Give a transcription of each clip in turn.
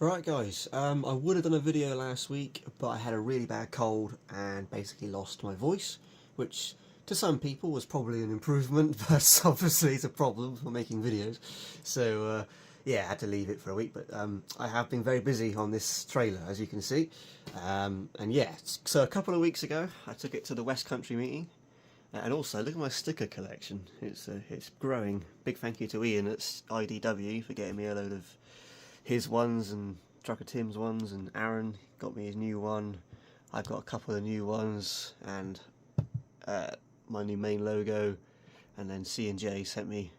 Right guys, I would have done a video last week, but I had a really bad cold and basically lost my voice, which to some people was probably an improvement, but obviously it's a problem for making videos. So yeah, I had to leave it for a week, but I have been very busy on this trailer, as you can see. And yeah, so a couple of weeks ago I took it to the West Country meeting. And also, look at my sticker collection. It's growing. Big thank you to Ian at IDW for getting me a load of his ones and Trucker Tim's ones, and Aaron got me his new one. I've got a couple of new ones and my new main logo, and then C&J sent me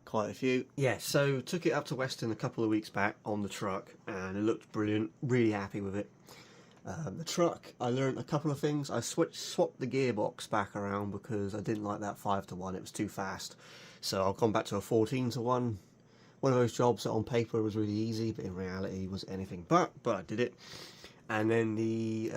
quite a few. Yeah, so took it up to Weston a couple of weeks back on the truck and it looked brilliant, really happy with it. The truck, I learned a couple of things. I swapped the gearbox back around because I didn't like that 5-to-1, it was too fast. So I've gone back to a 14-to-1. One of those jobs that on paper was really easy, but in reality was anything but I did it. And then the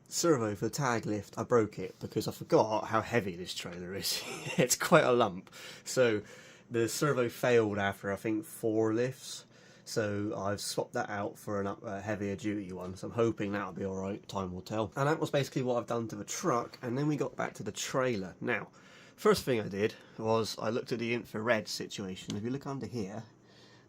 servo for the tag lift, I broke it because I forgot how heavy this trailer is. It's quite a lump. So the servo failed after I think 4 lifts. So I've swapped that out for a heavier duty one, so I'm hoping that'll be alright, time will tell. And that was basically what I've done to the truck, and then we got back to the trailer. Now, first thing I did was I looked at the infrared situation. If you look under here,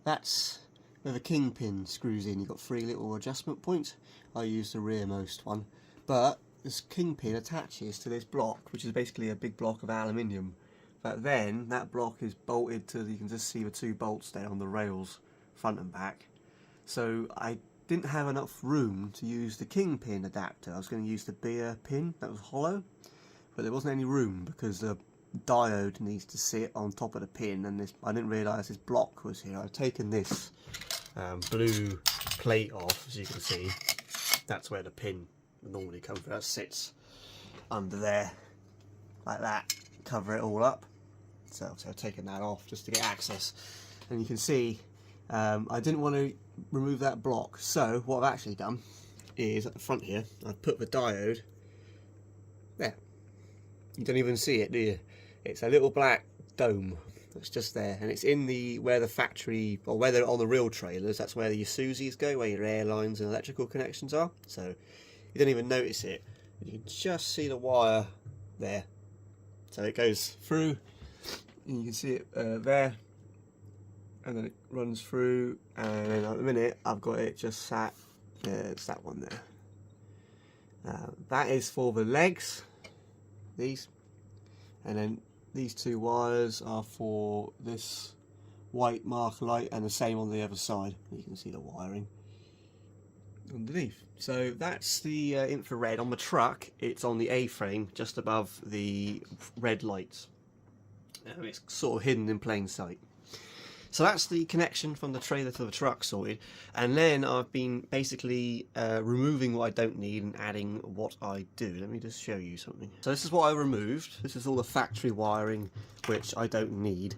that's where the kingpin screws in. You've got 3 little adjustment points. I used the rearmost one, but this kingpin attaches to this block, which is basically a big block of aluminium. But then that block is bolted to, you can just see the 2 bolts there on the rails, front and back. So I didn't have enough room to use the kingpin adapter. I was going to use the beer pin that was hollow, but there wasn't any room because the diode needs to sit on top of the pin, and I didn't realise this block was here. I've taken this blue plate off, as you can see. That's where the pin normally comes from. That sits under there like that, cover it all up. So I've taken that off just to get access, and you can see I didn't want to remove that block, so what I've actually done is at the front here I've put the diode there. You don't even see it, do you? It's a little black dome that's just there, and it's in where the factory, or where they're on the real trailers, that's where the Isuzus go, where your air lines and electrical connections are. So you don't even notice it, you can just see the wire there. So it goes through, and you can see it there, and then it runs through, and then at the minute I've got it just sat, it's that one there. That is for the legs, these, and then these 2 wires are for this white marker light, and the same on the other side. You can see the wiring underneath. So that's the infrared. On the truck, it's on the A-frame just above the red lights. It's sort of hidden in plain sight. So that's the connection from the trailer to the truck sorted, and then I've been basically removing what I don't need and adding what I do. Let me just show you something. So this is what I removed. This is all the factory wiring which I don't need.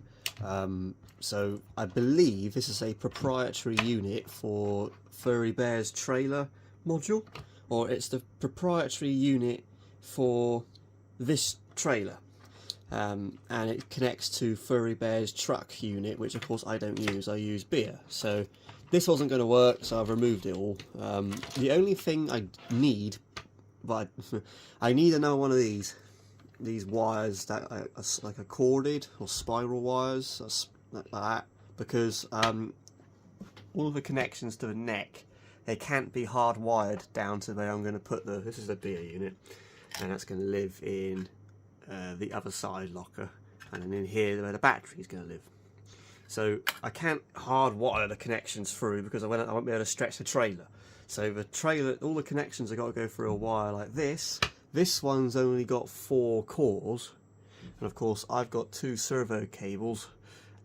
So I believe this is a proprietary unit for Furry Bear's trailer module, or it's the proprietary unit for this trailer. And it connects to Furry Bear's truck unit, which of course I don't use. I use beer, so this wasn't going to work, so I've removed it all. The only thing I need, but I need another one of these wires that are like a corded or spiral wires, like that, because all of the connections to the neck, they can't be hardwired down to where I'm going to put this is the beer unit, and that's going to live in the other side locker, and then in here where the battery is going to live. So I can't hardwire the connections through because I won't be able to stretch the trailer. So the trailer, all the connections have got to go through a wire like this. This one's only got 4 cores, and of course I've got 2 servo cables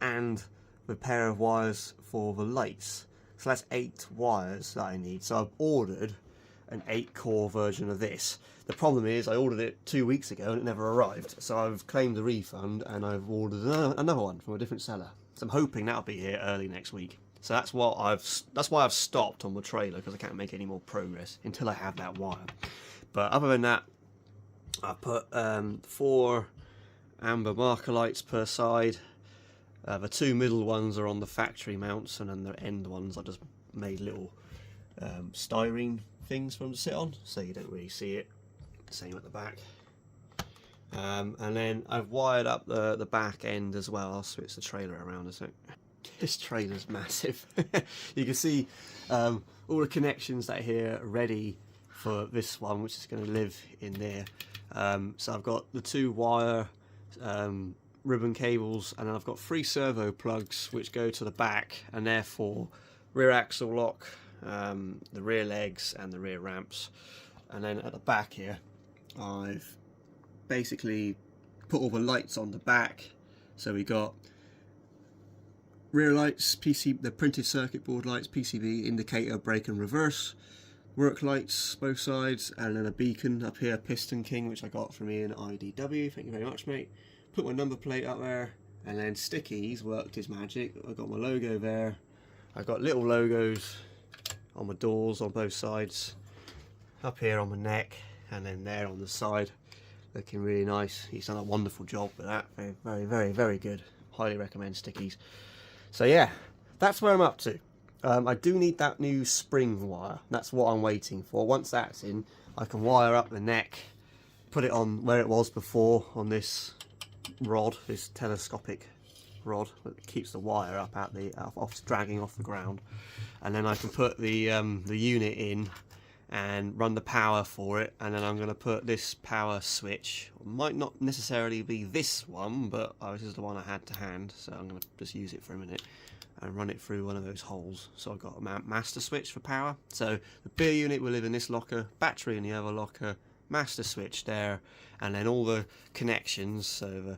and a pair of wires for the lights. So that's 8 wires that I need. So I've ordered an 8-core version of this. The problem is I ordered it 2 weeks ago and it never arrived, so I've claimed the refund and I've ordered another one from a different seller. So I'm hoping that'll be here early next week. So that's why I've stopped on the trailer, because I can't make any more progress until I have that wire. But other than that, I put 4 amber marker lights per side. The 2 middle ones are on the factory mounts, and then the end ones I just made little styrene things for them to sit on, so you don't really see it. Same at the back. And then I've wired up the back end as well. I'll switch the trailer around a sec. This trailer's massive. You can see all the connections that are here ready for this one, which is going to live in there. So I've got the 2 wire ribbon cables, and then I've got 3 servo plugs which go to the back, and therefore rear axle lock, the rear legs and the rear ramps. And then at the back here I've basically put all the lights on the back. So we got rear lights, the printed circuit board lights, PCB, indicator, brake and reverse, work lights both sides, and then a beacon up here, Piston King, which I got from Ian IDW, thank you very much mate. Put my number plate up there, and then stickies worked his magic. I got my logo there. I got little logos on my doors on both sides, up here on my neck, and then there on the side, looking really nice. He's done a wonderful job with that. Very good. Highly recommend stickies. So yeah, that's where I'm up to. I do need that new spring wire. That's what I'm waiting for. Once that's in, I can wire up the neck, put it on where it was before on this rod, this telescopic rod that keeps the wire up out off dragging off the ground, and then I can put the unit in and run the power for it. And then I'm going to put this power switch, might not necessarily be this one, but this is the one I had to hand, so I'm going to just use it for a minute and run it through one of those holes. So I've got a master switch for power. So the beer unit will live in this locker, battery in the other locker, master switch there, and then all the connections, so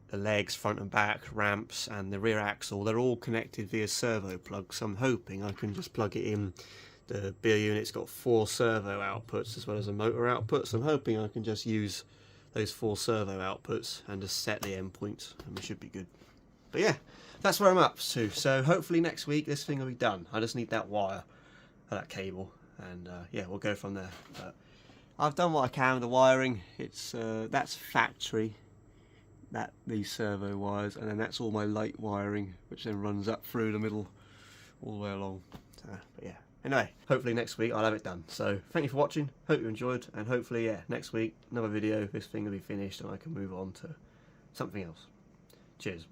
the legs, front and back, ramps and the rear axle, they're all connected via servo plugs. So I'm hoping I can just plug it in. The beer unit's got 4 servo outputs as well as a motor output, so I'm hoping I can just use those 4 servo outputs and just set the endpoints, and we should be good. But yeah, that's where I'm up to. So hopefully next week this thing will be done. I just need that wire, that cable, and yeah, we'll go from there. But I've done what I can with the wiring. It's that's factory, these servo wires, and then that's all my light wiring, which then runs up through the middle all the way along. So, but yeah. Anyway, hopefully next week I'll have it done. So thank you for watching, hope you enjoyed, and hopefully, yeah, next week, another video, this thing will be finished and I can move on to something else. Cheers.